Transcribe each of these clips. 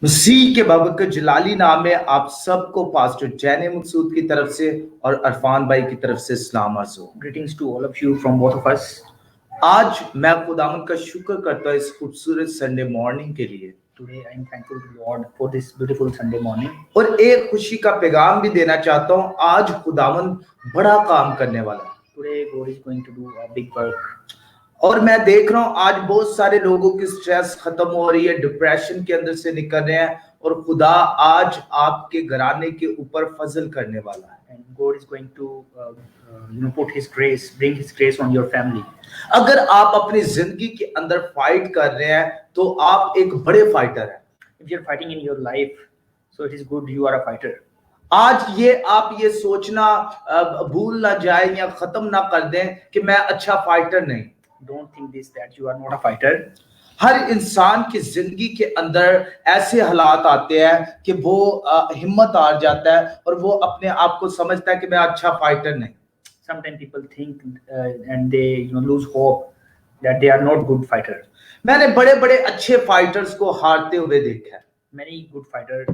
मसीह के बाबरकत जलाली नाम में आप सबको पास्टर जैन मकसूद की तरफ से और अरफान भाई की तरफ से सलाम अर्ज़ हो। Greetings to all of you from both of us. आज मैं खुदावंद का शुक्र करता हूँ इस खूबसूरत संडे मॉर्निंग के लिए Today I am thankful to Lord for this beautiful Sunday morning. और एक खुशी का पैगाम भी देना चाहता हूँ। आज खुदावंद बड़ा काम करने वाला है Today God is going to do a big work. और मैं देख रहा हूँ आज बहुत सारे लोगों की स्ट्रेस खत्म हो रही है, डिप्रेशन के अंदर से निकल रहे हैं और खुदा आज आपके घराने के ऊपर फजल करने वाला है। And God is going to put His grace, bring His grace on your family. अगर आप अपनी जिंदगी के अंदर फाइट कर रहे हैं तो आप एक बड़े फाइटर हैं। If you're fighting in your life, so it is good you are a fighter. आज ये आप ये सोचना भूल ना जाए या खत्म ना कर दें कि मैं अच्छा फाइटर नहीं। Don't think this that you are not a fighter. हर इंसान की जिंदगी के अंदर ऐसे हालात आते हैं कि वो हिम्मत हार जाता है और वो अपने आप को समझता है कि मैं अच्छा फाइटर नहीं। Sometimes people think and they lose hope that they are not good fighter. मैंने बड़े बड़े अच्छे फाइटर्स को हारते हुए देखा है। Many good fighters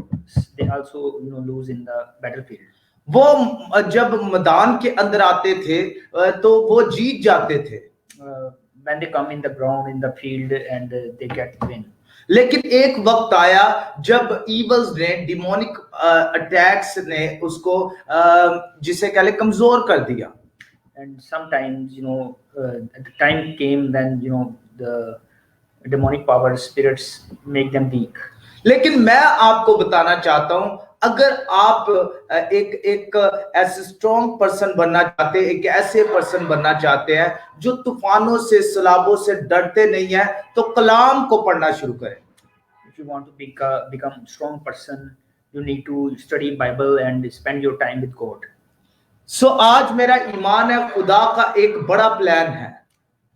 they also lose in the battlefield. वो जब मैदान के अंदर आते थे तो वो जीत जाते थे। When they come in the ground in the field and they get win. लेकिन एक वक्त आया जब ईवल्स ने डिमोनिक अटैक्स ने उसको जिसे कह ले कमजोर कर दिया। And sometimes the time came when the demonic power spirits make them weak. लेकिन मैं आपको बताना चाहता हूं अगर आप एक ऐसे स्ट्रॉन्ग पर्सन बनना चाहते हैं, एक ऐसे पर्सन बनना चाहते हैं जो तूफानों से सलाबों से डरते नहीं है तो कलाम को पढ़ना शुरू करें। If you want to become strong person, you need to study Bible and spend your time with God. सो आज मेरा ईमान है खुदा का एक बड़ा प्लान है।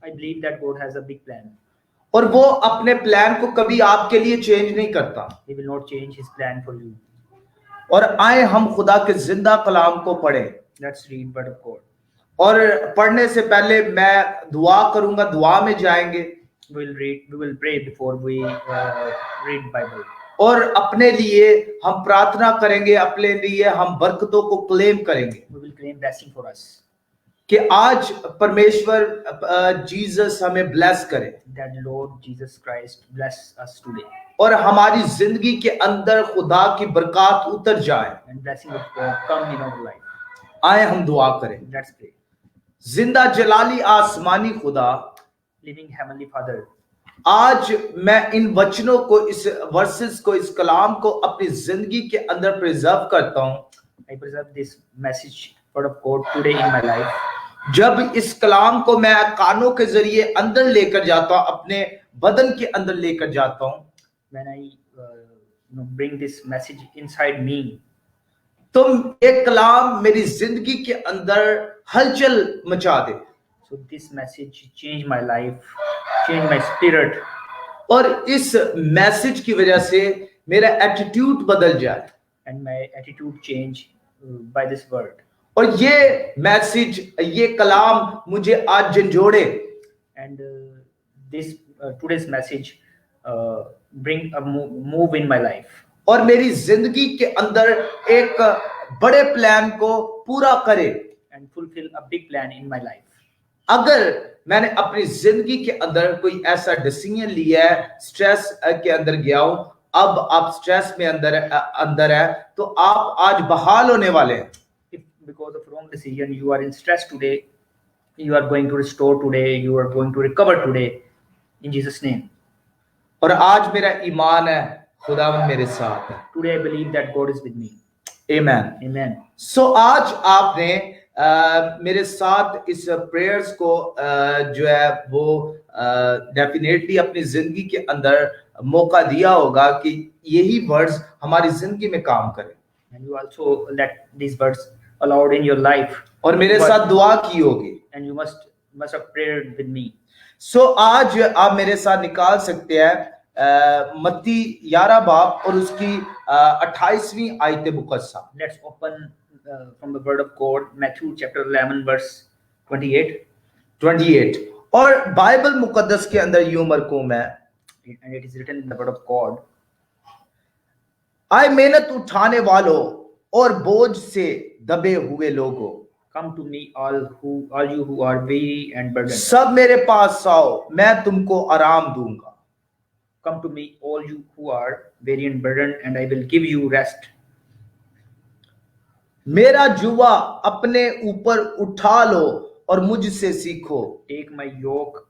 I believe that God has a big plan. और वो अपने प्लान को कभी आपके लिए चेंज नहीं करता। He will not change his plan for you. और आए हम खुदा के जिंदा कलाम को पढ़ें। Let's read word of God. और पढ़ने से पहले मैं दुआ करूंगा, दुआ में जाएंगे। We will pray before we read Bible. और अपने लिए हम प्रार्थना करेंगे, अपने लिए हम बरकतों को क्लेम करेंगे। We will claim blessing for us. कि आज परमेश्वर जीसस हमें ब्लेस करे। That Lord Jesus Christ bless us today. और हमारी जिंदगी के अंदर खुदा की बरकत उतर जाए। And blessing of God come in our life. आए हम दुआ करें। Let's pray. जिंदा जलाली आसमानी खुदा, Living Heavenly Father, आज मैं इन वचनों को, इस वर्सेस को, इस कलाम को अपनी जिंदगी के अंदर प्रिजर्व करता हूं। I preserve this message, word of God today in my life. जब इस कलाम को मैं कानों के जरिए अंदर लेकर जाता हूं, अपने बदन के अंदर लेकर जाता हूं, When I bring this message inside me, तो एक कलाम मेरी जिंदगी के अंदर हलचल मचा दे। so this message change my life, change my spirit. और इस मैसेज की वजह से मेरा एटीट्यूड बदल जाए। And my attitude change by this word. और ये मैसेज, ये कलाम मुझे आज झंझोड़े। And this today's message bring a move in my life. और मेरी जिंदगी के अंदर एक बड़े प्लान को पूरा करे। And fulfill a big plan in my life. अगर मैंने अपनी जिंदगी के अंदर कोई ऐसा डिसीजन लिया है, स्ट्रेस के अंदर गया हूं, अब आप स्ट्रेस में अंदर है तो आप आज बहाल होने वाले हैं। If because of wrong decision you are in stress today, you are going to restore today, you are going to recover today in Jesus name. और आज मेरा ईमान है खुदावंद मेरे साथ है। Today I believe that God is with me. आमीन। Amen. सो आज आपने मेरे साथ इस प्रेयर्स को जो है वो डेफिनेटली अपनी जिंदगी के अंदर मौका दिया होगा कि यही वर्ड्स हमारी जिंदगी में काम करें। And you also let these words allowed in your life. और मेरे साथ दुआ की होगी। And you must have prayed with me. सो आज आप मेरे साथ निकाल सकते हैं मत्ती 11 बाब और उसकी 28वीं आयत मुकद्दसा। Let's open from the word of God, Matthew chapter 11 verse 28. और बाइबल मुकद्दस के अंदर यूं मरकूम है, and it is written in the word of God. आए मेहनत उठाने वालों और बोझ से दबे हुए लोगों, Come to me, all you who are weary and burdened. सब मेरे पास आओ, मैं तुमको आराम दूंगा. Come to me, all you who are weary and burdened, and I will give you rest. मेरा जुआ अपने ऊपर उठा लो और मुझसे सीखो, Take my yoke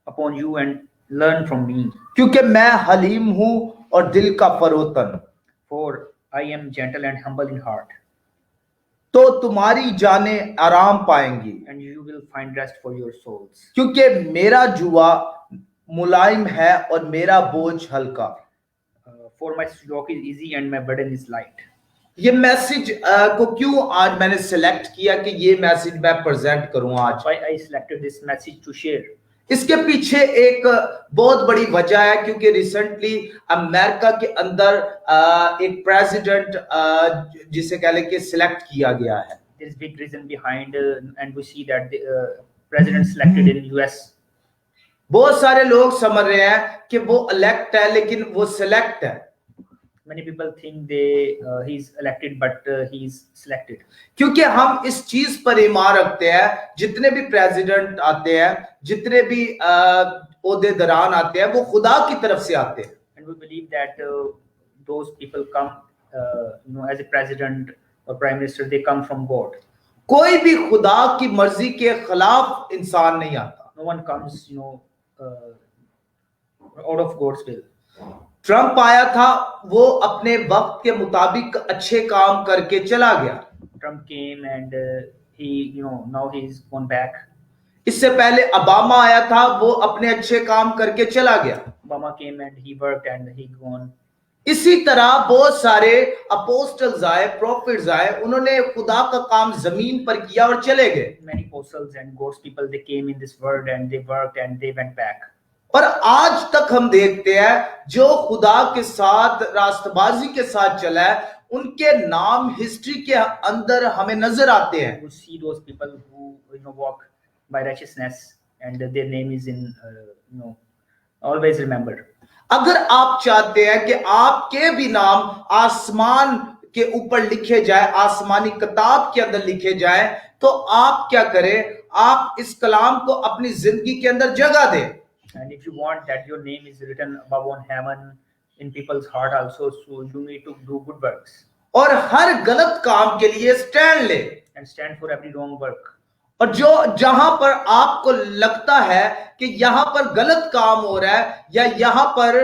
upon you and learn from me, क्योंकि मैं हलीम हूं और दिल का फरोतन, for I am gentle and humble in heart, तो तुम्हारी जानें आराम पाएंगी. and you will find rest for your souls. क्योंकि मेरा जुआ मुलायम है और मेरा बोझ हल्का. For my yoke is easy and my burden is light. ये मैसेज को क्यों आज मैंने सिलेक्ट किया कि ये मैसेज मैं प्रेजेंट करूं आज? Why I selected this message to share? इसके पीछे एक बहुत बड़ी वजह है, क्योंकि रिसेंटली अमेरिका के अंदर एक प्रेसिडेंट जिसे कह लें कि सिलेक्ट किया गया है. There is big reason behind, and we see that the president selected in US. बहुत सारे लोग समझ रहे हैं कि वो इलेक्ट है, लेकिन वो सिलेक्ट है. Many people think he's elected, but he's selected. क्योंकि हम इस चीज पर ईमान रखते हैं, जितने भी प्रेसिडेंट आते हैं, जितने भी ओहदेदारान आते हैं, वो खुदा की तरफ से आते हैं. And we believe that those people come, as a president or prime minister, they come from God. कोई भी खुदा की मर्जी के खिलाफ इंसान नहीं आता. No one comes, out of God's will. Trump आया था, वो अपने वक्त के मुताबिक अच्छे काम करके चला गया. Trump came and he, now he's gone back. इससे पहले ओबामा आया था, वो अपने अच्छे काम करके चला गया. Obama came and he worked and he gone. इसी तरह बहुत सारे अपोस्टल्स आए, प्रॉफिट्स आए, उन्होंने खुदा का काम जमीन पर किया और चले गए. Many apostles and God's people, they came in this world and they worked and they went back. और आज तक हम देखते हैं जो खुदा के साथ रास्तबाजी के साथ चला है, उनके नाम हिस्ट्री के अंदर हमें नजर आते हैं. You see those people who walk by righteousness and their name is in always remembered. अगर आप चाहते हैं कि आपके भी नाम आसमान के ऊपर लिखे जाए, आसमानी किताब के अंदर लिखे जाए, तो आप क्या करें? आप इस कलाम को अपनी जिंदगी के अंदर जगह दें. And if you want that your name is written above on heaven in people's heart also, so you need to do good works. और हर गलत काम के लिए स्टैंड ले. And stand for every wrong work. और जो जहां पर आपको लगता है कि यहां पर गलत काम हो रहा है, या यहां पर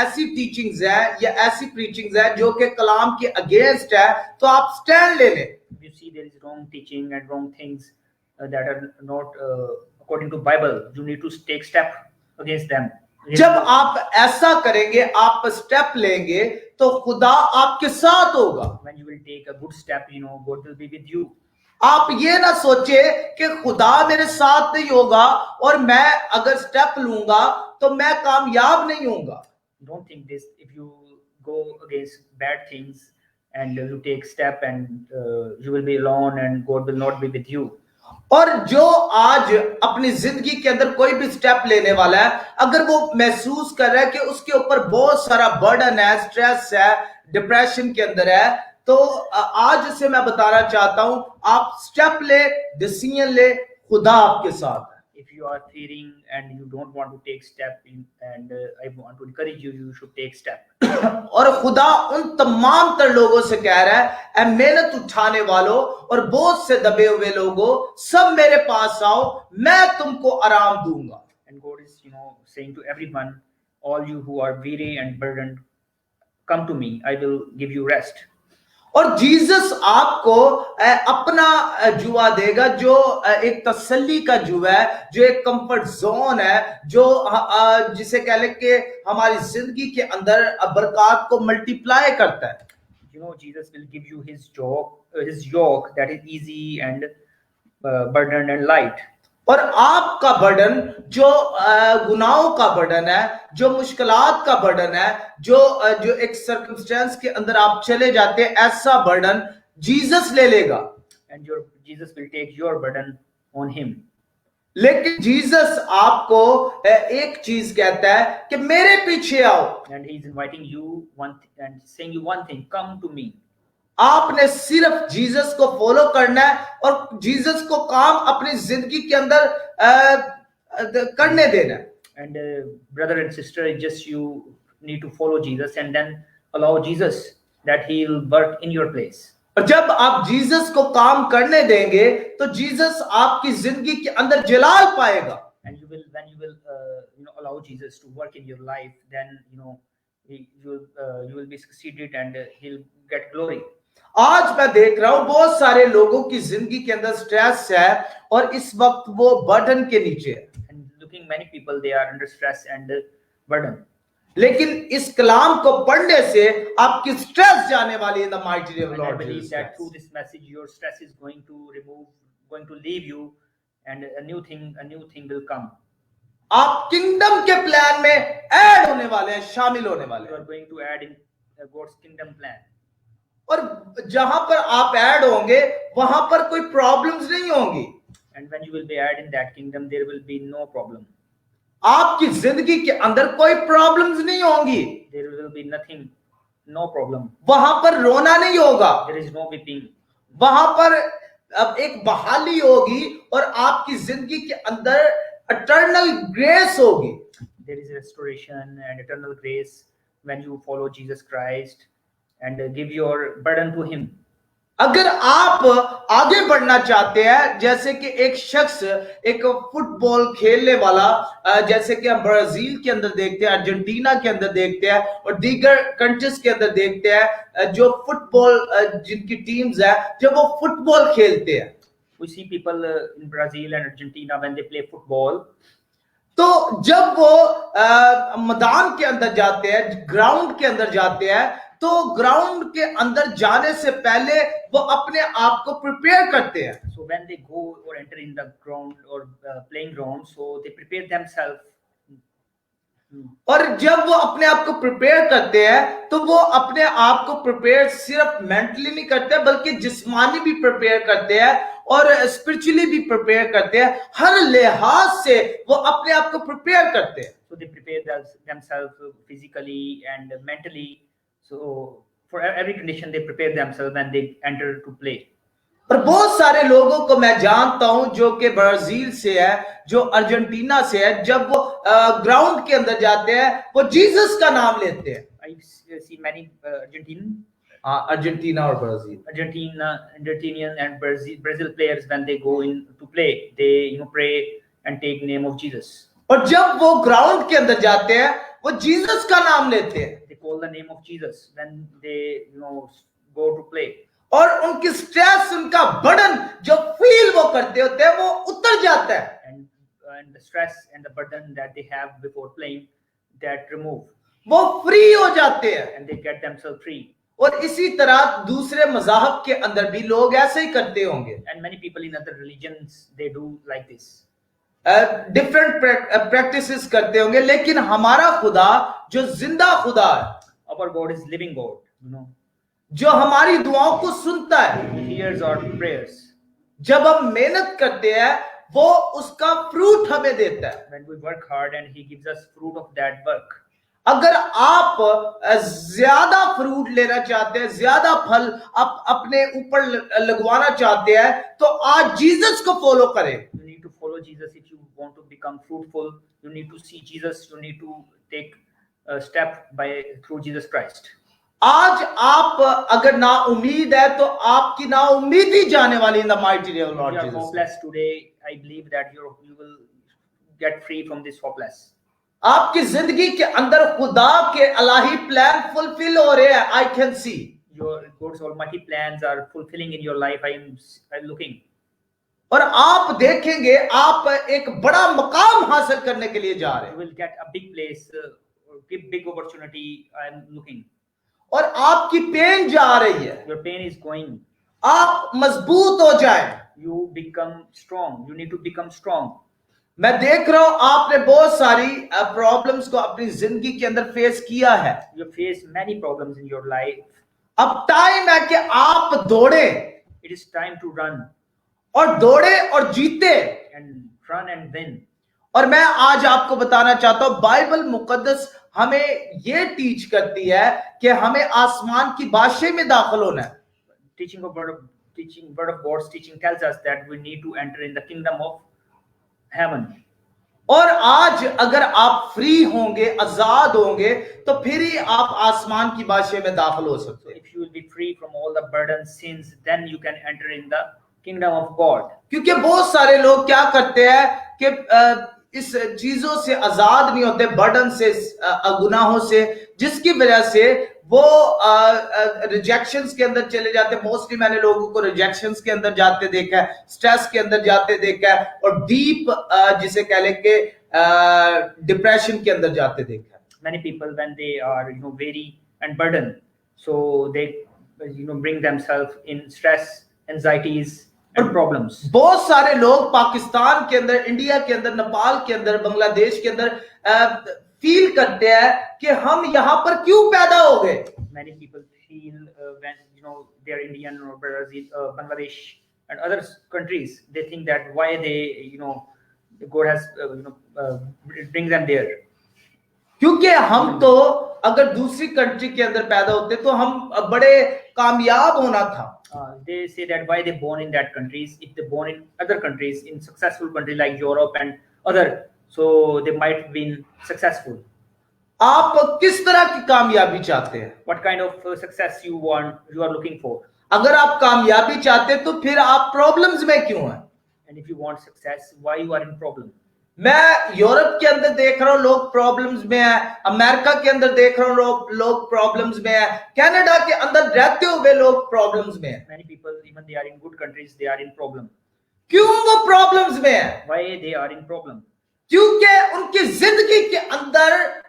ऐसी टीचिंग्स है या ऐसी प्रीचिंग्स है जो कि कलाम के अगेंस्ट है, तो आप स्टैंड ले लें. If you see there is wrong teaching and wrong things that are not according to Bible, you need to take step against them. जब आप ऐसा करेंगे, आप स्टेप लेंगे, तो खुदा आपके साथ होगा. When you will take a good step, God will be with you. आप ये ना सोचे कि खुदा मेरे साथ नहीं होगा और मैं अगर स्टेप लूंगा तो मैं कामयाब नहीं होऊंगा. Don't think this. If you go against bad things and you take step and you will be alone and God will not be with you. और जो आज अपनी जिंदगी के अंदर कोई भी स्टेप लेने वाला है, अगर वो महसूस कर रहा है कि उसके ऊपर बहुत सारा बर्डन है, स्ट्रेस है, डिप्रेशन के अंदर है, तो आज से मैं बताना चाहता हूं, आप स्टेप ले, डिसीजन ले, खुदा आपके साथ है. If you are fearing and you don't want to take step and I want to encourage you, you should take step. और खुदा उन तमाम तर लोगों से कह रहा है, ऐ मेहनत उठाने वालों और बोझ से दबे हुए लोगों, सब मेरे पास आओ, मैं तुमको आराम दूंगा. And God is, saying to everyone, all you who are weary and burdened, come to me, I will give you rest. और जीसस आपको अपना जुआ देगा, जो एक तसल्ली का जुआ है, जो एक कंफर्ट जोन है, जो जिसे कह ले कि हमारी जिंदगी के अंदर बरकत को मल्टीप्लाई करता है. Jesus will give you his yoke that is easy and burden and light. और आपका बर्डन जो गुनाहों का बर्डन है, जो मुश्किलात का बर्डन है, जो एक सर्कमस्टेंस के अंदर आप चले जाते हैं, ऐसा बर्डन जीसस ले लेगा. And Jesus will take your burden on him. लेकिन जीसस आपको एक चीज कहता है कि मेरे पीछे आओ। And he's inviting you and saying you one thing, come to me. आपने सिर्फ जीसस को फॉलो करना है और जीसस को काम अपनी जिंदगी के अंदर करने देना है। And brother and sister, just you need to follow Jesus and then allow Jesus that he will work in your place. और जब आप जीसस को काम करने देंगे तो जीसस आपकी जिंदगी के अंदर जलाल पाएगा। And you will, when you will allow Jesus to work in your life, then you will be succeeded and he'll get glory. आज मैं देख रहा हूं बहुत सारे लोगों की जिंदगी के अंदर स्ट्रेस है और इस वक्त वो बर्डन के नीचे है। And looking many people, they are under stress and burden. लेकिन इस कलाम को पढ़ने से आपकी स्ट्रेस जाने वाली है। इन the mighty name of And I Lord believe Jesus that through this message, your stress is going to leave you, and a new thing will come. आप किंगडम के प्लान में ऐड होने वाले हैं, शामिल होने वाले You हैं। are going to add in God's kingdom plan. और जहां पर आप ऐड होंगे वहां पर कोई प्रॉब्लम्स नहीं होंगी। And when you will be added in that kingdom, there will be no problem. आपकी जिंदगी के अंदर कोई प्रॉब्लम्स नहीं होंगी। There will be nothing, no problem. वहां पर रोना नहीं होगा। There is no weeping. वहां पर अब एक बहाली होगी और आपकी जिंदगी के अंदर इटर्नल ग्रेस होगी। There is restoration and eternal grace when you follow Jesus Christ and give your burden to him. अगर आप आगे बढ़ना चाहते हैं, जैसे कि एक शख्स एक फुटबॉल खेलने वाला, जैसे कि हम ब्राजील के अंदर देखते हैं, अर्जेंटीना के अंदर देखते हैं और दीगर कंट्रीज के अंदर देखते हैं, जो फुटबॉल जिनकी टीम्स है, जब वो फुटबॉल खेलते हैं, We see people in Brazil and Argentina when they play football. तो जब वो मैदान के अंदर जाते हैं, ग्राउंड के अंदर जाते हैं, तो ग्राउंड के अंदर जाने से पहले वो अपने आप को प्रिपेयर करते हैं। So when they go or enter in the ground or playing ground, so they prepare themselves. और जब वो अपने आप को प्रिपेयर करते हैं तो वो अपने आप को प्रिपेयर सिर्फ मेंटली नहीं करते बल्कि जिस्मानी भी प्रिपेयर करते हैं और स्पिरिचुअली भी प्रिपेयर करते हैं। हर लिहाज से वो अपने आप को प्रिपेयर करते हैं। So they prepare themselves physically and mentally. So for every condition they prepare themselves and they enter to play. और बहुत सारे लोगों को मैं जानता हूं जो कि ब्राजील से है, जो अर्जेंटीना से है, जब वो ग्राउंड के अंदर जाते हैं वो जीसस का नाम लेते हैं। I see many अर्जेंटीना और Brazil, Argentinian and Brazil players when they go in to play, they pray and take name of Jesus. और जब वो ग्राउंड के अंदर जाते हैं वो जीसस का नाम लेते हैं। They call the name of Jesus when they go to play. और उनकी स्ट्रेस, उनका बर्डन जो फील वो करते होते हैं वो उतर जाता है। And the stress and the burden that they have before playing, that remove. वो फ्री हो जाते हैं and they get themselves free. और इसी तरह दूसरे मज़ाहब के अंदर भी लोग ऐसे ही करते होंगे। And many people in other religions, they do like this. Different practices करते होंगे, लेकिन हमारा खुदा जो जिंदा खुदा है, Our God is living God, जो हमारी दुआओं को सुनता है, He hears our prayers. जब हम मेहनत करते हैं वो उसका फ्रूट हमें देता है। When we work hard and He gives us fruit of that work. अगर आप ज्यादा फ्रूट लेना चाहते हैं, ज्यादा फल आप अपने ऊपर लगवाना चाहते हैं, तो आज जीसस को फॉलो करें। You need to follow Jesus if you want to become fruitful. You need to see Jesus. You need to take a step through Jesus Christ. आज आप अगर ना उम्मीद है तो आपकी ना उम्मीदी जाने वाली। इन the mighty name of Lord If you are Jesus. hopeless today, I believe that you will get free from this hopeless. आपकी जिंदगी के अंदर खुदा के इलाही प्लान फुलफिल हो रहे हैं। I can see Your God's almighty plans are fulfilling in your life. I'm looking. और आप देखेंगे आप एक बड़ा मकाम हासिल करने के लिए जा रहे You हैं will get a big place, big opportunity. I'm looking. और आपकी पेन जा रही है। Your pain is going. आप मजबूत हो जाएं। You become strong. You need to become strong. मैं देख रहा हूं आपने बहुत सारी प्रॉब्लम्स को अपनी जिंदगी के अंदर फेस किया है। You face many problems in your life. अब टाइम है कि आप दौड़े It is time to run और दौड़े और जीते। and run and win. और मैं आज आपको बताना चाहता हूं, बाइबल मुकद्दस हमें ये टीच करती है कि हमें आसमान की बादशाही में दाखिल होना है। Word of God's teaching tells us that we need to enter in the kingdom of heaven. और आज अगर आप फ्री होंगे, आजाद होंगे, तो फिर ही आप आसमान की बादशाही में दाखिल हो सकते हैं। If you will be free from all the burdens, sins, then you can enter in the kingdom of God. क्योंकि बहुत सारे लोग क्या करते हैं कि इस चीजों से आजाद नहीं होते, बर्डन से, गुनाहों से, जिसकी वजह से वो रिजेक्शंस के अंदर चले जाते हैं। मोस्टली मैंने लोगों को रिजेक्शंस के अंदर जाते देखा है, स्ट्रेस के अंदर जाते देखा है, और डीप जिसे कह लें कि डिप्रेशन के अंदर जाते देखा है। Many people, when they are weary and burdened, so they bring themselves in stress, anxieties and problems. बहुत सारे लोग पाकिस्तान के अंदर, इंडिया के अंदर, नेपाल के अंदर, बांग्लादेश के अंदर फील करते हैं कि हम यहाँ पर क्यों पैदा हो गए। Many people feel when they are Indian or Brazil, Bangladesh and other countries, they think that why they God has brings them there. क्योंकि हम तो अगर दूसरी कंट्री के अंदर पैदा होते तो हम बड़े कामयाब होना था। They say that why they born in that countries, if they born in other countries, in successful country like Europe and other, so they might been successful. आप किस तरह की कामयाबी चाहते हैं? What kind of success you are looking for? अगर आप कामयाबी चाहते हैं तो फिर आप प्रॉब्लम्स में क्यों हैं? And if you want success, why you are in problem? मैं यूरोप के अंदर देख रहा हूँ लोग प्रॉब्लम्स में हैं, अमेरिका के अंदर देख रहा हूँ लोग प्रॉब्लम्स में हैं, कनाडा के अंदर रहते हुए लोग प्रॉब्लम्स में हैं। Many people, even they are in good countries, they are in problem. क्यों वो प्रॉब्लम्स में हैं? Why they are in problem? क्योंकि उनकी जिंदगी के अंदर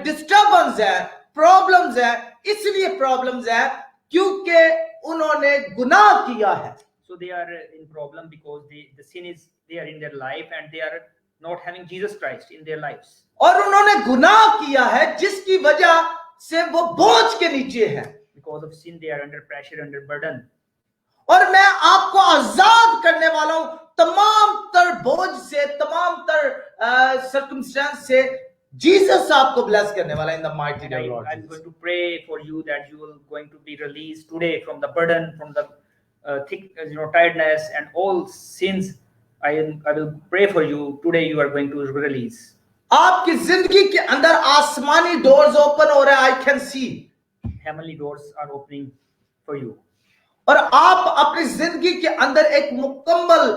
डिस्टर्बेंस है, प्रॉब्लम्स है। इसलिए प्रॉब्लम्स है क्योंकि उन्होंने गुनाह किया है। So they are in problem because the sin is there in their life and they are not having Jesus Christ in their lives. और उन्होंने गुनाह किया है जिसकी वजह से वो बोझ के नीचे है। Because of sin they are under pressure, under burden. और मैं आपको आजाद करने वाला हूं तमाम तर बोझ से, तमाम तर सर्कमस्टेंस से। जीसस आपको ब्लेस करने वाला है इन the mighty name of Lord. I'm going to pray for you that you will going to be released today from the burden, from the thick tiredness and all sins. I will pray for you today. You are going to release. आपकी जिंदगी के अंदर आसमानी doors open हो रहे हैं। I can see heavenly doors are opening for you. और आप अपनी जिंदगी के अंदर एक मुकम्मल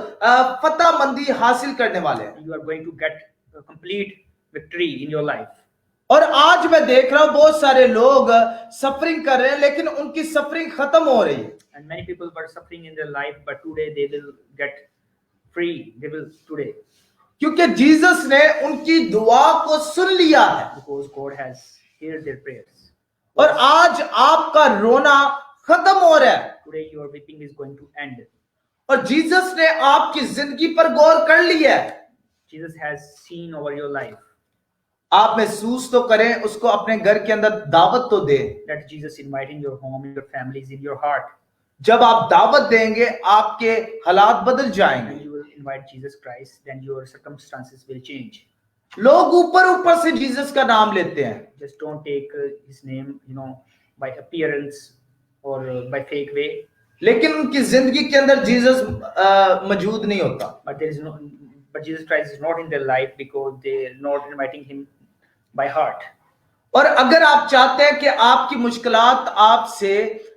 फतहमंदी हासिल करने वाले हैं। You are going to get a complete victory in your life. और आज मैं देख रहा हूं बहुत सारे लोग सफरिंग कर रहे हैं, लेकिन उनकी सफरिंग खत्म हो रही है। And many people were suffering in their life, but today they will get free. They will today. क्योंकि जीसस ने उनकी दुआ को सुन लिया है। Because God has heard their prayers. और आज आपका रोना खत्म हो रहा है। Today your weeping is going to end. और जीसस ने आपकी जिंदगी पर गौर कर लिया है। Jesus has seen over your life. आप महसूस तो करें, उसको अपने घर के अंदर दावत तो दें। That Jesus inviting your home, your families, in your heart. जब आप दावत देंगे आपके हालात बदल जाएंगे। When you will invite Jesus Christ, then your circumstances will change. लोग ऊपर से जीसस का नाम लेते हैं। Just don't take his name, by appearance or by fake way. लेकिन उनकी जिंदगी के अंदर जीसस मौजूद नहीं होता। But Jesus Christ is not in their life because they are not inviting him by heart. और अगर आप चाहते हैं कि आपकी मुश्किलात आपसे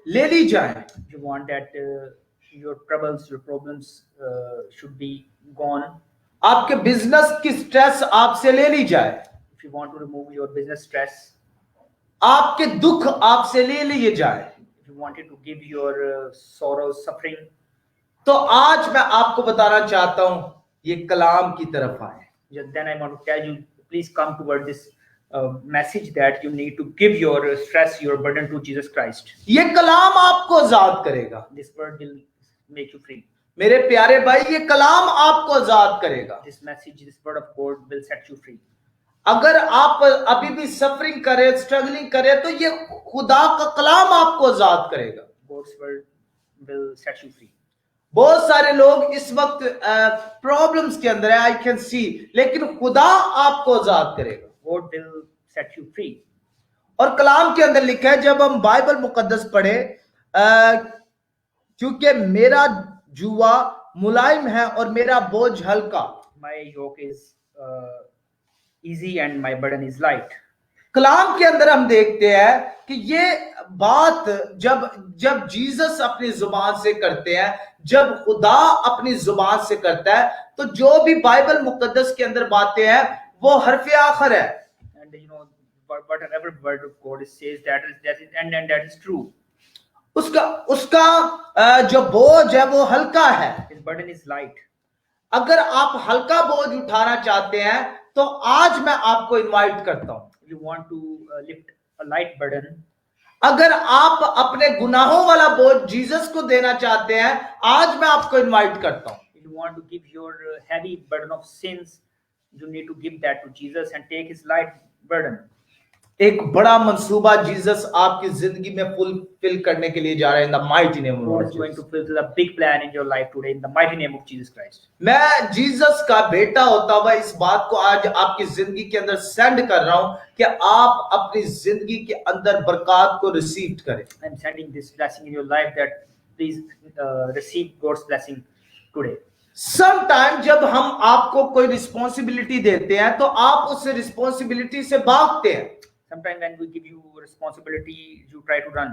ले ली जाएं, You want that your troubles, your problems should be gone. आपके बिजनेस की स्ट्रेस आपसे ले ली जाए, If you want to remove your business stress, आपके दुख आपसे ले लिए जाए, if you wanted to give your sorrows, suffering, तो आज मैं आपको बताना चाहता हूं ये कलाम की तरफ आए। then I want to tell you, please come toward this message that you need to give your stress, your burden to Jesus Christ. ये कलाम आपको आजाद करेगा। This word will make you free. मेरे प्यारे भाई, ये कलाम आपको आजाद करेगा। This message, this word of God will set you free. अगर आप अभी भी सफरिंग करें, स्ट्रगलिंग करें, तो ये खुदा का कलाम आपको आजाद करेगा। God's word will set you free. बहुत सारे लोग इस वक्त प्रॉब्लम्स के अंदर है, आई कैन सी, लेकिन खुदा आपको आजाद करेगा। God will set you free. और कलाम के अंदर लिखा है, जब हम बाइबल मुकद्दस पढ़े, क्योंकि मेरा जुआ मुलायम है और मेरा बोझ हल्का। My yoke is easy and my burden is light. कलाम के अंदर हम देखते हैं कि ये बात जब जब जीसस अपनी जुबान से करते हैं, जब खुदा अपनी जुबान से करता है, तो जो भी बाइबल मुकद्दस के अंदर बातें हैं वो हरफ आखर है। And you know, whatever word of God says, that is true. उसका उसका जो बोझ है वो हल्का है। His burden is light. अगर आप हल्का बोझ उठाना चाहते हैं तो आज मैं आपको इनवाइट करता हूं। If you want to lift a light burden, अगर आप अपने गुनाहों वाला बोझ जीसस को देना चाहते हैं, आज मैं आपको इनवाइट करता हूं। if you want to give your heavy burden of sins, you need to give that to Jesus and take his light burden. एक बड़ा मंसूबा जीसस आपकी जिंदगी में फुलफिल करने के लिए जा रहे हैं, इन the mighty name of God is going to fulfill a big plan in your life today in the mighty name of Jesus Christ. मैं जीसस का बेटा होता हुआ इस बात को आज आपकी जिंदगी के अंदर सेंड कर रहा हूं कि आप अपनी जिंदगी के अंदर बरकत को रिसीव करें। I'm sending this blessing in your life that please receive God's blessing today. Some time जब हम आपको कोई रिस्पॉन्सिबिलिटी देते हैं तो आप उस रिस्पॉन्सिबिलिटी से भागते हैं। Sometimes when we give you responsibility, you try to run.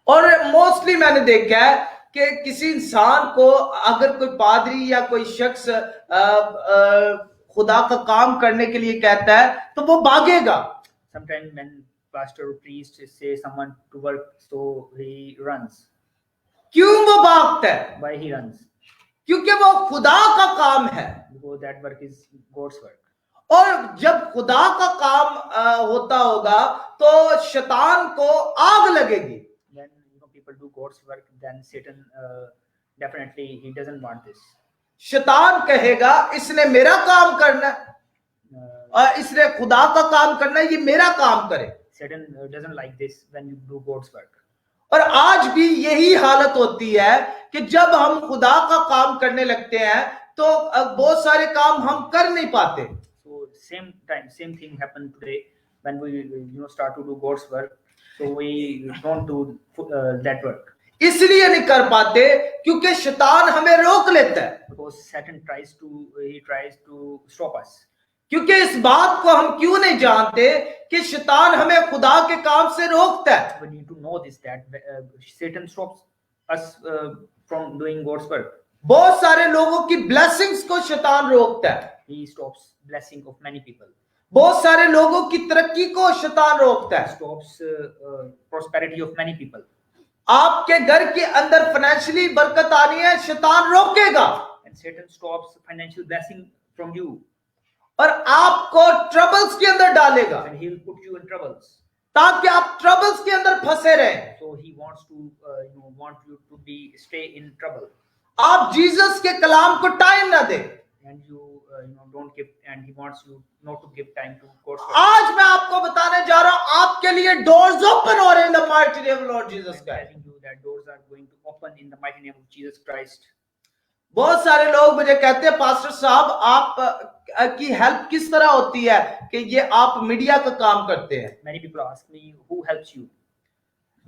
और मोस्टली मैंने देखा है कि किसी इंसान को अगर कोई पादरी या कोई शख्स खुदा का काम करने के लिए कहता है तो वो भागेगा। Sometimes when pastor or priest say someone to work, so he runs. क्यों वो भागता है? Why he runs? क्योंकि वो खुदा का काम है। Because that work is God's work. और जब खुदा का काम होता होगा तो शैतान को आग लगेगी। When people do God's work, then Satan definitely he doesn't want this. शैतान कहेगा इसने मेरा काम करना है और इसने खुदा का काम करना है, ये मेरा काम करे। Satan doesn't like this when you do God's work. और आज भी यही हालत होती है कि जब हम खुदा का काम करने लगते हैं तो बहुत सारे काम हम कर नहीं पाते। So same thing happened today when we start to do God's work. So we don't do that work. इसलिए नहीं कर पाते क्योंकि शैतान हमें रोक लेता है। Because Satan tries to stop us. क्योंकि इस बात को हम क्यों नहीं जानते कि शैतान हमें खुदा के काम से रोकता है। We need to know this, that Satan stops us from doing God's work. बहुत सारे लोगों की ब्लेसिंग्स को शैतान रोकता है। He stops blessing of many people. बहुत सारे लोगों की तरक्की को शैतान रोकता है। Stops prosperity of many people. आपके घर के अंदर फाइनेंशियली बरकत आनी है, शैतान रोकेगा। And Satan stops financial blessing from you. और आपको ट्रबल्स के अंदर डालेगा। And he'll put you in troubles. ताकि आप ट्रबल्स के अंदर फंसे रहें। So he wants to want you to stay in trouble. आप जीसस के कलाम को टाइम ना दें। And you don't give, and he wants you not to give time to God's work. आज मैं आपको बताने जा रहा हूं, आपके लिए डोर्स ओपन हो रहे हैं इन the mighty name of Lord Jesus I'm Christ. telling you that doors are going to open in the mighty name of Jesus Christ. बहुत सारे लोग मुझे कहते हैं पास्टर साहब आप की हेल्प किस तरह होती है कि ये आप मीडिया का काम करते हैं। Many people ask me, who helps you?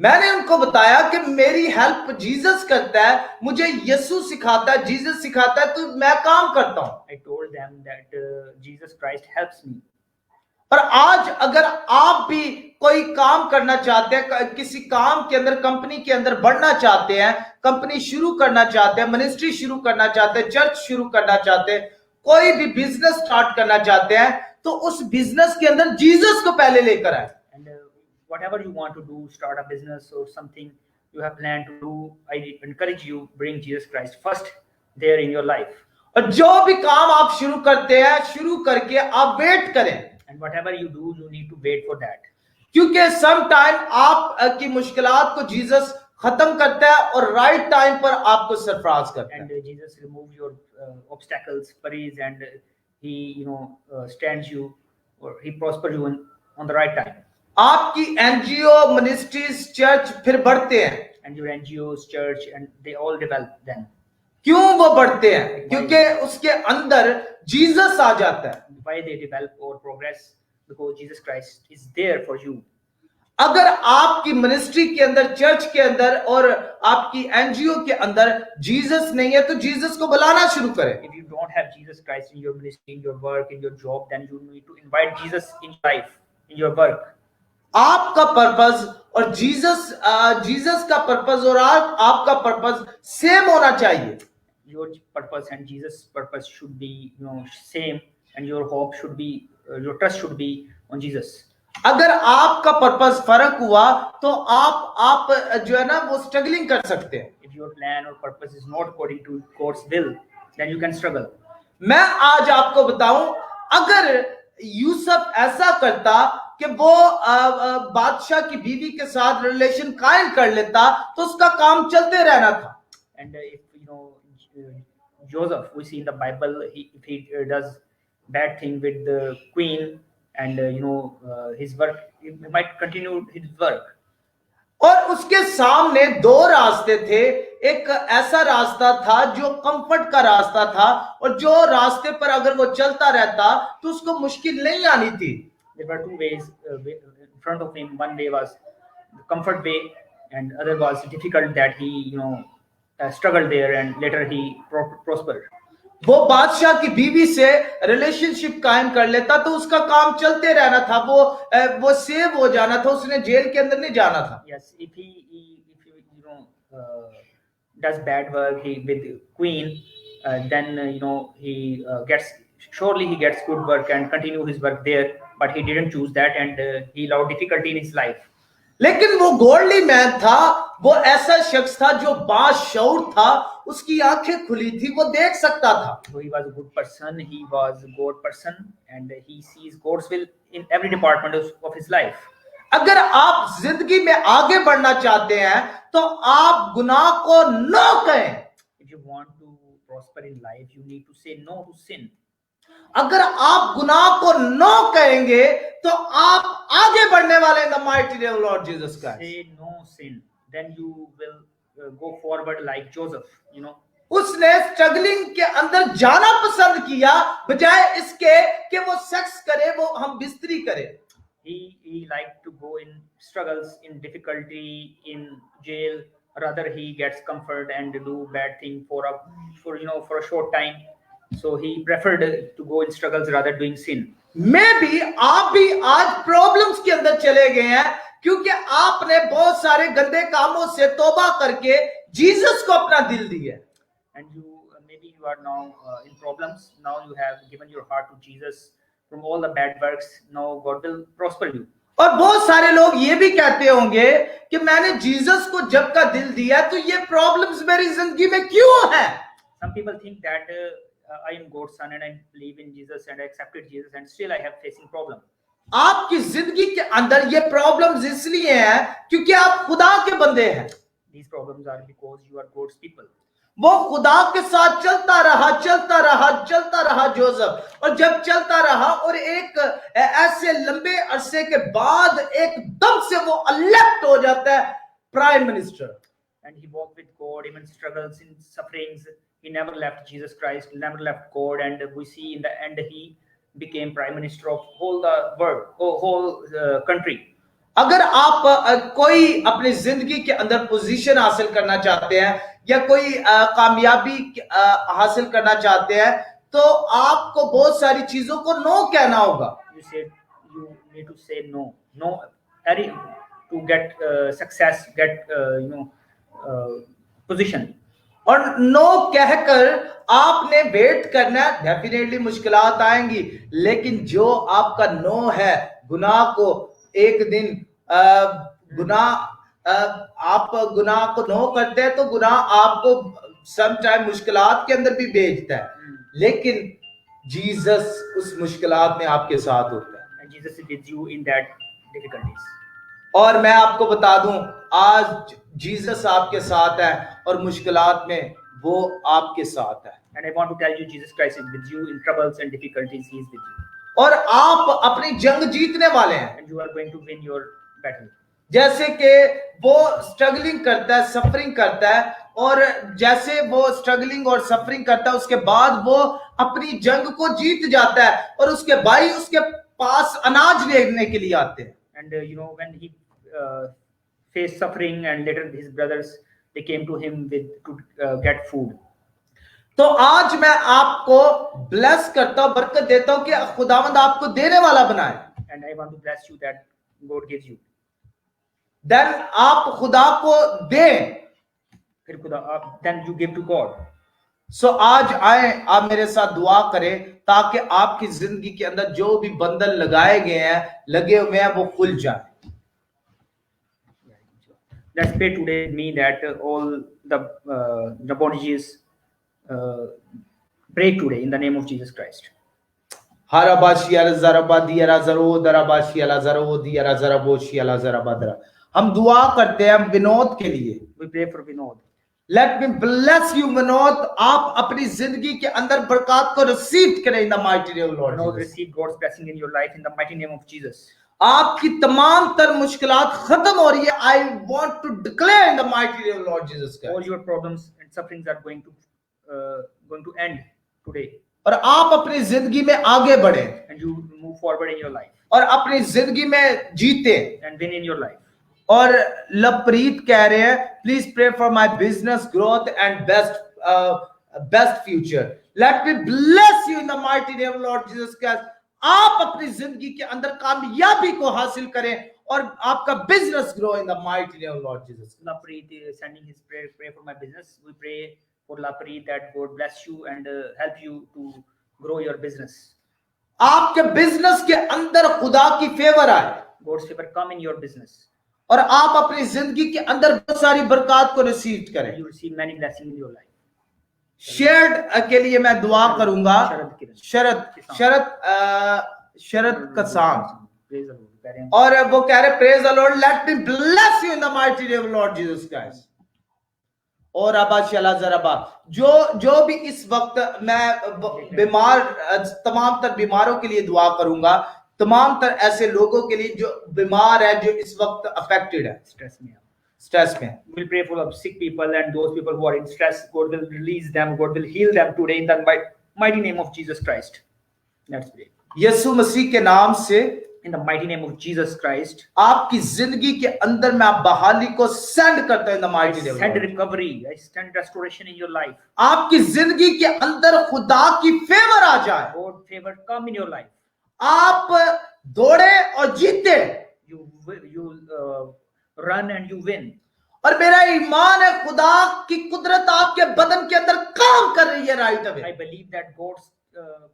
मैंने उनको बताया कि मेरी हेल्प जीसस करता है, मुझे यीशु सिखाता है, जीसस सिखाता है, तो मैं काम करता हूं। I told them that Jesus Christ helps me. और आज अगर आप भी कोई काम करना चाहते हैं, किसी काम के अंदर, कंपनी के अंदर बढ़ना चाहते हैं, कंपनी शुरू करना चाहते हैं, मिनिस्ट्री शुरू करना चाहते हैं, चर्च शुरू करना चाहते हैं, कोई भी बिजनेस स्टार्ट करना चाहते हैं, तो उस बिजनेस के अंदर जीसस को पहले लेकर आए। And whatever you want to do, start a business or something you have planned to do, I encourage you, bring Jesus Christ first there in your life. और जो भी काम आप शुरू करते हैं, शुरू करके आप वेट करें। And whatever you do, you need to wait for that. क्योंकि सम टाइम आप की मुश्किलात को जीसस खत्म करता है और राइट टाइम पर आपको सरफराज करता है। And Jesus removes your obstacles, worries, and he stands you, or he prospers you on the right time. आपकी एनजीओ, मिनिस्ट्रीज, चर्च फिर बढ़ते हैं। And your NGOs, church, and they all develop then. क्यों वो बढ़ते हैं? क्योंकि उसके अंदर जीसस आ जाता है। Why they develop or progress? Because Jesus Christ is there for you. अगर आपकी मिनिस्ट्री के अंदर, चर्च के अंदर और आपकी एनजीओ के अंदर जीसस नहीं है, तो जीसस को बुलाना शुरू करें। If you don't have Jesus Christ in your ministry, in your work, in your job, then you need to invite Jesus in your life, in your work. आपका पर्पस और जीसस का पर्पस और आपका purpose same होना चाहिए। Your purpose and Jesus' purpose should be, same, and your hope should be, your trust should be on Jesus. अगर आपका purpose फर्क हुआ तो आप जो है ना वो स्ट्रगलिंग कर सकते हैं। If your plan or purpose is not according to God's will, then you can struggle. मैं आज आपको बताऊं, अगर यूसुफ ऐसा करता कि वो बादशाह की बीवी के साथ रिलेशन कायम कर लेता तो उसका काम चलते रहना था। And if Joseph, we see in the Bible, if he does bad thing with the queen, and his work, he might continue his work. और उसके सामने दो रास्ते थे। एक ऐसा रास्ता था जो कंफर्ट का रास्ता था, और जो रास्ते पर अगर वो चलता रहता तो उसको मुश्किल नहीं आनी थी। There were two ways in front of him. One way was the comfort way, and other was difficult that he struggled there, and later he prospered. वो बादशाह की बीवी से रिलेशनशिप कायम कर लेता तो उसका काम चलते रहना था, वो सेव हो जाना था, उसने जेल के अंदर नहीं जाना था। Yes, if he does bad work with queen, then he gets good work and continue his work there, but he didn't choose that, and he allowed difficulty in his life. लेकिन वो godly man था, वो ऐसा शख्स था जो बाशऊर था, उसकी आंखें खुली थी, वो देख सकता था। So he was a good person, he was a God person, and he sees God's will in every department of his life. अगर आप जिंदगी में आगे बढ़ना चाहते हैं तो आप गुनाह को नो कहें। If you want to prosper in life, you need to say no to sin. अगर आप गुनाह को नो कहेंगे तो आप आगे बढ़ने वाले हैं। The mighty name of Lord Jesus Christ. Say no sin, then you will go forward like Joseph. उसने स्ट्रगलिंग के अंदर जाना पसंद किया, बजाय इसके कि वो सेक्स करे, वो हम बिस्तरी करे। He liked to go in struggles, in difficulty, in jail. Rather, he gets comfort and do bad thing for a short time. So he preferred to go in struggles rather doing sin. Maybe आप भी आज problems के अंदर चले गए हैं क्योंकि आपने बहुत सारे गंदे कामों से तौबा करके जीसस को अपना दिल दिया। And maybe you are now in problems. Now you have given your heart to Jesus from all the bad works. Now God will prosper you. और बहुत सारे लोग ये भी कहते होंगे कि मैंने जीसस को जब का दिल दिया तो ये प्रॉब्लम्स मेरी जिंदगी में क्यों है? Some people think that I am God's son and I believe in Jesus and I accepted Jesus and still I have facing problem. आपकी जिंदगी के अंदर ये प्रॉब्लम्स इसलिए हैं क्योंकि आप खुदा के बंदे हैं। These problems are because you are God's people. वो खुदा के साथ चलता रहा जोसेफ, और जब चलता रहा और एक ऐसे लंबे अरसे के बाद एकदम से वो इलेक्ट हो जाता है prime minister. And he walked with God, even struggles in sufferings. He never left Jesus Christ, never left God, and we see in the end he became prime minister of whole the world, whole country. अगर आप कोई अपनी जिंदगी के अंदर position हासिल करना चाहते हैं या कोई कामयाबी हासिल करना चाहते हैं तो आपको बहुत सारी चीजों को नो कहना होगा। You need to say no to get success, get position. और नो कहकर आपने वेट करना, डेफिनेटली मुश्किलात आएंगी, लेकिन जो आपका नो है गुनाह को, एक दिन आप गुनाह को नो करते हैं तो गुनाह आपको सम टाइम मुश्किलात के अंदर भी भेजता है, लेकिन जीसस उस मुश्किलात में आपके साथ होता है। And Jesus is with you in that difficulties. और मैं आपको बता दूं, आज जीसस आपके साथ है और मुश्किलात में वो आपके साथ है। And I want to tell you, Jesus Christ is with you in troubles and difficulties. He is with you. और आप अपनी जंग जीतने वाले हैं। And you are going to win your battle. जैसे कि वो स्ट्रगलिंग करता है, सफरिंग करता है, और जैसे वो स्ट्रगलिंग और सफरिंग करता है, उसके बाद वो अपनी जंग को जीत जाता है और उसके भाई उसके पास अनाज लेने के लिए आते हैं। And when he faced suffering, and later his brothers, they came to him with to get food. तो आज मैं आपको ब्लेस करता हूं, बरकत देता हूं कि खुदावंद आपको देने वाला बनाए। And I want to bless you that God gives you. Then आप खुदा को दें। फिर खुदा, then you give to God. सो आज आए, आप मेरे साथ दुआ करें ताकि आपकी जिंदगी के अंदर जो भी बंधन लगाए गए हैं, लगे हुए हैं, वो खुल जाए। Let's pray today with me that all the bondages break today in the name of Jesus Christ. हम दुआ करते हैं विनोद के लिए। We pray for Vinod. Let me bless you, Vinod. आप अपनी जिंदगी के अंदर बरकत को रिसीव करें in the mighty name of Lord Vinod, Jesus। receive God's blessing in your life in the mighty name of Jesus. आपकी तमाम तर मुश्किलात खत्म हो रही है। I want to declare in the mighty name of Lord Jesus All Christ। your problems and sufferings are going to end today, और आप अपनी जिंदगी में आगे बढ़े and you move forward in your life और अपनी जिंदगी में जीते। and win in your life. और लवप्रीत कह रहे हैं, please pray for my business growth and best future. Let me bless you in the mighty name of Lord Jesus Christ. आप अपनी जिंदगी के अंदर कामयाबी को हासिल करें और आपका business grow in the mighty name of Lord Jesus. Lapreet is sending his prayer, pray for my business. We pray for Lapreet that God bless you and help you to grow your business. आपके business के अंदर खुदा की favour आए, God's favor come in your business. और आप अपनी जिंदगी के अंदर बहुत सारी बरकत को रिसीव करें। You receive many blessings in your life. Shared के लिए मैं दुआ करूंगा। शरद कसान, Praise the Lord. Carry on. और वो कह रहे praise the Lord, late me bless you in the mighty name of Lord Jesus Christ. और अबा शला जरबा, जो भी इस वक्त मैं बीमार, तमाम तर बीमारों के लिए दुआ करूंगा, तमाम तर ऐसे लोगों के लिए जो बीमार है, जो इस वक्त अफेक्टेड है स्ट्रेस में। We'll pray for sick people and those people who are in stress. God will release them. God will heal them today in the mighty name of Jesus Christ. Let's pray. यीशु मसीह के नाम से, In the mighty name of Jesus Christ, आपकी जिंदगी के अंदर मैं बहाली को सेंड करता हूं इन the mighty name. send recovery. I send restoration in your life. आपकी जिंदगी के अंदर खुदा की फेवर आ जाए। God favor come in your life. आप दौड़े और जीते। You run and you win. और मेरा ईमान है खुदा की कुदरत आपके बदन के अंदर काम कर रही है right away. I believe that God's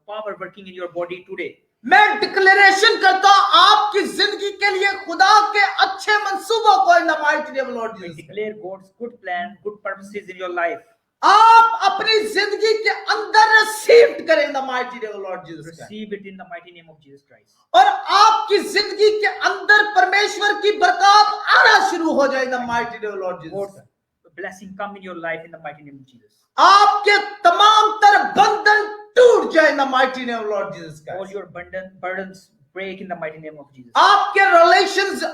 power working in your body today. मैं डिक्लेरेशन करता हूं आपकी जिंदगी के लिए खुदा के अच्छे मंसूबों को इन the mighty name of Lord I Jesus. declare God's good plan, good purposes in your life. आप अपनी जिंदगी के अंदर रिसीव करें इन the mighty name of Lord Jesus. Receive it in the mighty name of Jesus Christ. और आपकी जिंदगी के अंदर परमेश्वर की बरकत आना शुरू हो जाए इन the mighty name of Lord God's Jesus. blessing come in your life in the mighty name of Jesus. आपके तमाम तर बंधन टूट जाए इन the mighty name of Lord Jesus. All your burdens break in the mighty name of Jesus. आपके relations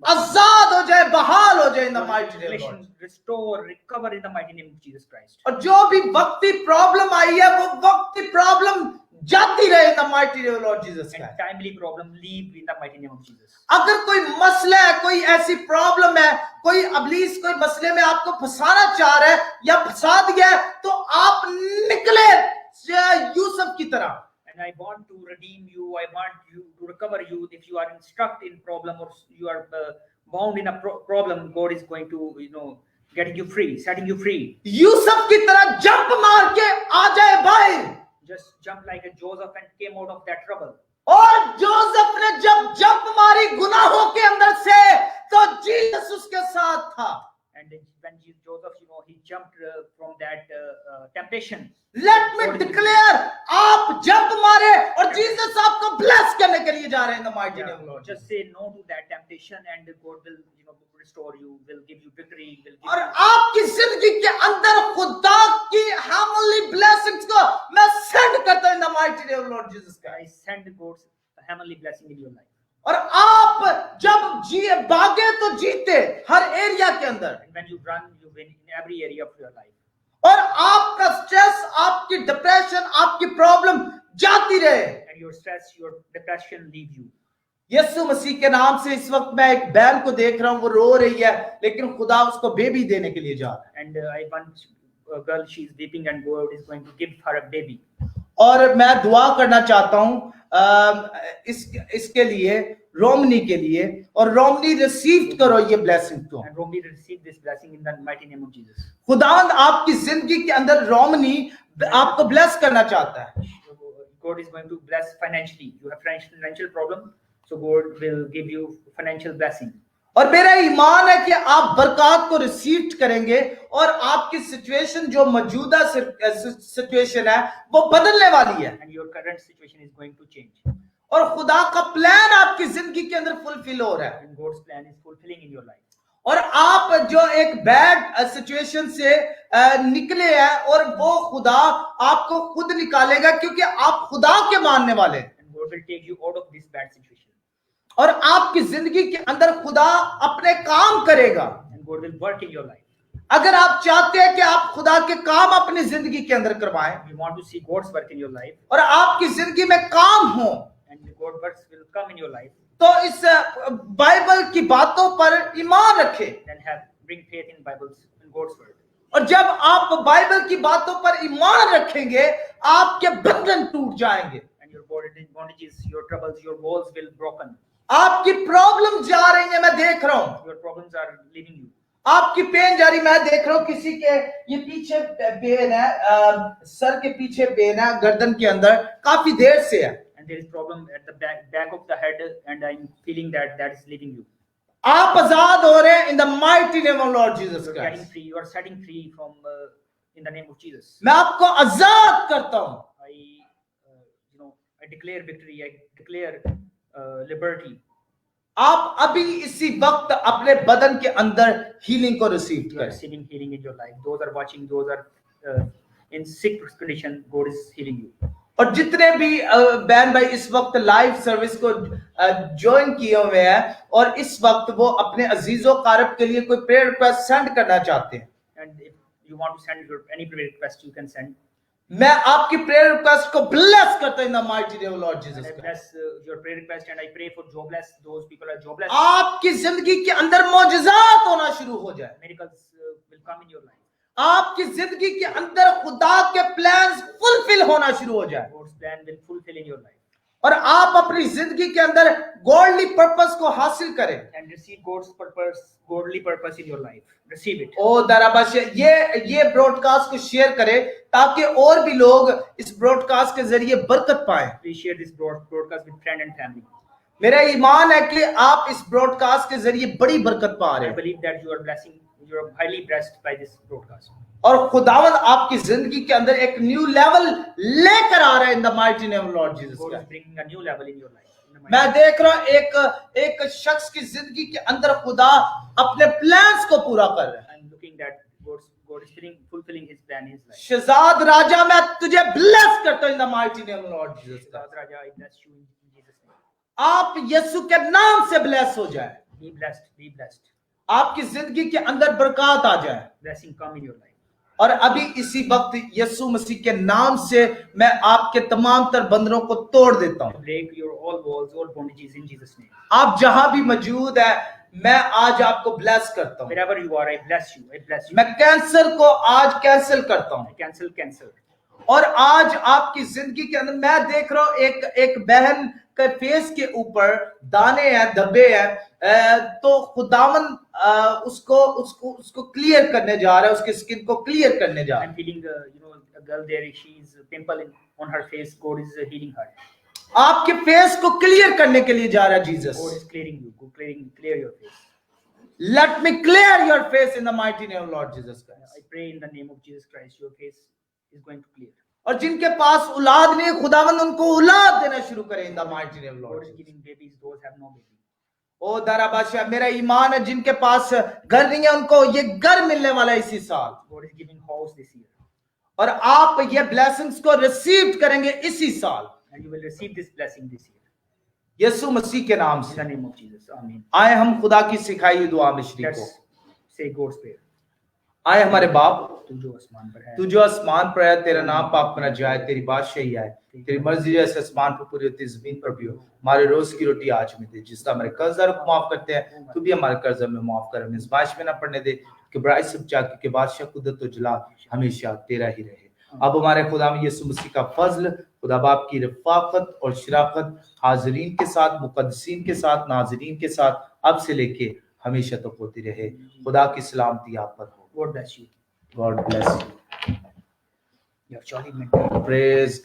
आजाद हो जाए, बहाल हो जाए इन the mighty name of Lord. Restore, recover in the mighty name of Jesus Christ. और जो भी वक्ती प्रॉब्लम आई है, वो वक्ती प्रॉब्लम जाती रहे इन the mighty name of Lord Jesus. And timely problem leave in the mighty name of Jesus. अगर कोई मसला है, कोई ऐसी प्रॉब्लम है, कोई अबलीस कोई मसले में आपको फंसाना चाह रहा है या फंसा दिया है, तो आप निकले यूसुफ की तरह। And I want to redeem you. I want you to recover you. If you are stuck in problem or you are bound in a problem, God is going to, getting you free, setting you free. Yusuf की तरह jump मार के आ जाए बाहर। Just jump like a Joseph and came out of that trouble. और Joseph ने जब jump मारी गुनाहों के अंदर से, तो जीसस उसके साथ था। And when Joseph, he jumped from that temptation. Let me declare, आप जंप मारे और जीसस आपको ब्लेस करने के लिए जा रहे हैं इन the mighty name of Lord. Just say no to that temptation and God will, restore you, will give you victory, will give और you. आपकी जिंदगी के अंदर खुदा की हेवनली ब्लेसिंग्स को मैं सेंड करता हूं इन the mighty name of Lord Jesus I send God's heavenly blessing in your life. और आप जब भागे तो जीते, हर एरिया के अंदर, And when you run, you win in every area of your life. और आपका स्ट्रेस, आपकी डिप्रेशन, आपकी प्रॉब्लम जाती रहे। And your stress, your depression leave you. यीशु मसीह के नाम से इस वक्त मैं एक बहन को देख रहा हूं, वो रो रही है, लेकिन खुदा उसको बेबी देने के लिए जा रहा है। And I want a girl, she is weeping and God is going to give her a baby. और मैं दुआ करना चाहता हूं इसके लिए, रोमनी के लिए, और रोमनी रिसीव करो ये ब्लेसिंग को। And Romy receive this blessing in the mighty name of Jesus. खुदावंद आपकी जिंदगी के अंदर रोमनी आपको ब्लेस करना चाहता है। God is going to bless financially. You have financial problem, so God will give you financial blessing. और मेरा ईमान है कि आप बरकत को रिसीव करेंगे और आपकी सिचुएशन जो मौजूदा सिचुएशन है वो बदलने वाली है। And your current situation is going to change. और खुदा का प्लान आपकी जिंदगी के अंदर फुलफिल हो रहा है। And God's plan is fulfilling in your life. और आप जो एक बैड सिचुएशन से निकले हैं, और वो खुदा आपको खुद निकालेगा, क्योंकि आप खुदा के मानने वाले हैं। And God will take you out of this bad situation. और आपकी जिंदगी के अंदर खुदा अपने काम करेगा। And God will work in your life. अगर आप चाहते हैं कि आप खुदा के काम अपनी जिंदगी के अंदर करवाएं, You want to see God's work in your life, और आपकी जिंदगी में काम हो, and God's works will come in your life, तो इस बाइबल की बातों पर ईमान रखें। then bring faith in Bibles and God's word. और जब आप बाइबल की बातों पर ईमान रखेंगे, आपके बंधन टूट जाएंगे, And your bondages, your troubles, your walls will broken. आपकी प्रॉब्लम जा रही है, मैं देख रहा हूं, Your problems are leaving you. आपकी पेन जा रही, मैं देख रहा हूं किसी के ये पीछे पेन है, सर के पीछे पेन है, गर्दन के अंदर काफी देर से है। And there is problem at the back of the head, and I'm feeling that is leaving you. आप आजाद हो रहे हैं इन the mighty name of Lord Jesus You're getting Christ. free. You are setting free from in the name of Jesus. मैं आपको आजाद करता हूं। I declare victory. I declare liberty. आप अभी इसी वक्त अपने बदन के अंदर हीलिंग को रिसीव You are करें। receiving healing in your life. Those are watching. Those are in sick condition. God is healing you. और जितने भी बहन भाई इस वक्त लाइव सर्विस को ज्वाइन किए हुए हैं, और इस वक्त वो अपने अजीजों कारब के लिए कोई प्रेयर रिक्वेस्ट सेंड करना चाहते हैं, And if you want to send your any prayer request, you can send. मैं आपकी प्रेयर रिक्वेस्ट को ब्लेस करता हूं इन the mighty name of Lord And Jesus I Christ. bless your prayer request, and I pray for jobless. Those people are jobless. आपकी जिंदगी के अंदर मौजज़ात होना शुरू हो जाए। Miracles will come in your life. आपकी जिंदगी के अंदर खुदा के प्लान्स फुलफिल होना शुरू हो जाए, God's plan will fulfill in your life. और आप अपनी जिंदगी के अंदर गॉडली पर्पस को हासिल करें। And receive God's purpose, godly purpose in your life. Receive it. ओ दराबाश, ये ब्रॉडकास्ट को शेयर करें ताकि और भी लोग इस ब्रॉडकास्ट के जरिए बरकत पाएं। Please share this broadcast with friend and family. मेरा ईमान है कि आप इस ब्रॉडकास्ट के जरिए बड़ी बरकत पा रहे I हैं, believe that you are highly blessed by this broadcast. और खुदावंद आपकी जिंदगी के अंदर एक न्यू लेवल लेकर आ रहा है इन the mighty name of Lord Jesus God is Christ. bringing a new level in your life. In the mighty मैं देख रहा हूं एक शख्स की जिंदगी के अंदर खुदा अपने प्लान्स को पूरा कर रहा है। I'm looking that God is fulfilling His plan in His life. Shahzad राजा, मैं तुझे ब्लेस करता हूं इन the mighty name of Lord Jesus Christ. God Raja, I bless you in Jesus' name. आप यीशु के नाम से ब्लेस हो जाए, Be blessed. Be blessed. आपकी जिंदगी के अंदर बरकत आ जाए। Blessing come in your life. और अभी इसी वक्त यीशु मसीह के नाम से मैं आपके तमाम तर बंधनों को तोड़ देता हूं। Break your all walls, all bondages in Jesus' name. आप जहां भी मौजूद है, मैं आज आपको ब्लेस करता हूं। Wherever you are, I bless you. I bless you. मैं कैंसर को आज कैंसिल करता हूं, I cancel cancer. और आज आपकी जिंदगी के अंदर मैं देख रहा हूं एक बहन के फेस के ऊपर दाने हैं, धब्बे हैं, तो खुदावन उसको क्लियर करने जा रहा है, उसकी स्किन को क्लियर करने जा रहा है। I'm feeling, a girl there. She is a pimple on her face. God is healing her. आपके फेस को क्लियर करने के लिए जा रहा है Jesus. God is clearing you. Go clear your face. Let me clear your face in the mighty name of Lord Jesus Christ. I pray in the name of Jesus Christ, your face is going to clear. और जिनके पास औलाद नहीं है, खुदावंद उनको औलाद देना शुरू करे in the mighty name of God Lord is Jesus. giving babies, those have no baby. ओ दारा बादशाह, मेरा ईमान है जिनके पास घर नहीं है उनको ये घर मिलने वाला है इसी साल, God is giving house this year. और आप ये ब्लेसिंग्स को रिसीव करेंगे इसी साल। And you will receive this blessing this year. यीशु मसीह के नाम In से the name of Jesus. Amen. आए हम खुदा की सिखाई हुई दुआ में शरीक Let's हो। say God's prayer. आए हमारे बाप, तू जो आसमान पर है, तू जो आसमान पर है, तेरा नाम पाप ना जाए, तेरी बादशाही आए, तेरी मर्जी जैसे आसमान पर पूरी होती है, जमीन पर भी हो। हमारे रोज की रोटी आज में दे, जिसका हमारे कर्जदार को माफ करते हैं, तू भी हमारे कर्ज में माफ कर, हमें आजमाइश में ना पड़ने दे, कि बुराई से बचा, क्योंकि बादशाह कुदरत और जलाल हमेशा तेरा ही रहे। अब हमारे खुदा में यीशु मसीह का फजल, खुदा बाप की रफाकत और शराफत हाजरीन के साथ, मुकद्दसीन के साथ, नाजरीन के साथ अब से लेके हमेशा तक होती रहे। खुदा की सलामती आप पर हो। God bless you. God bless you. You have surely meant Praise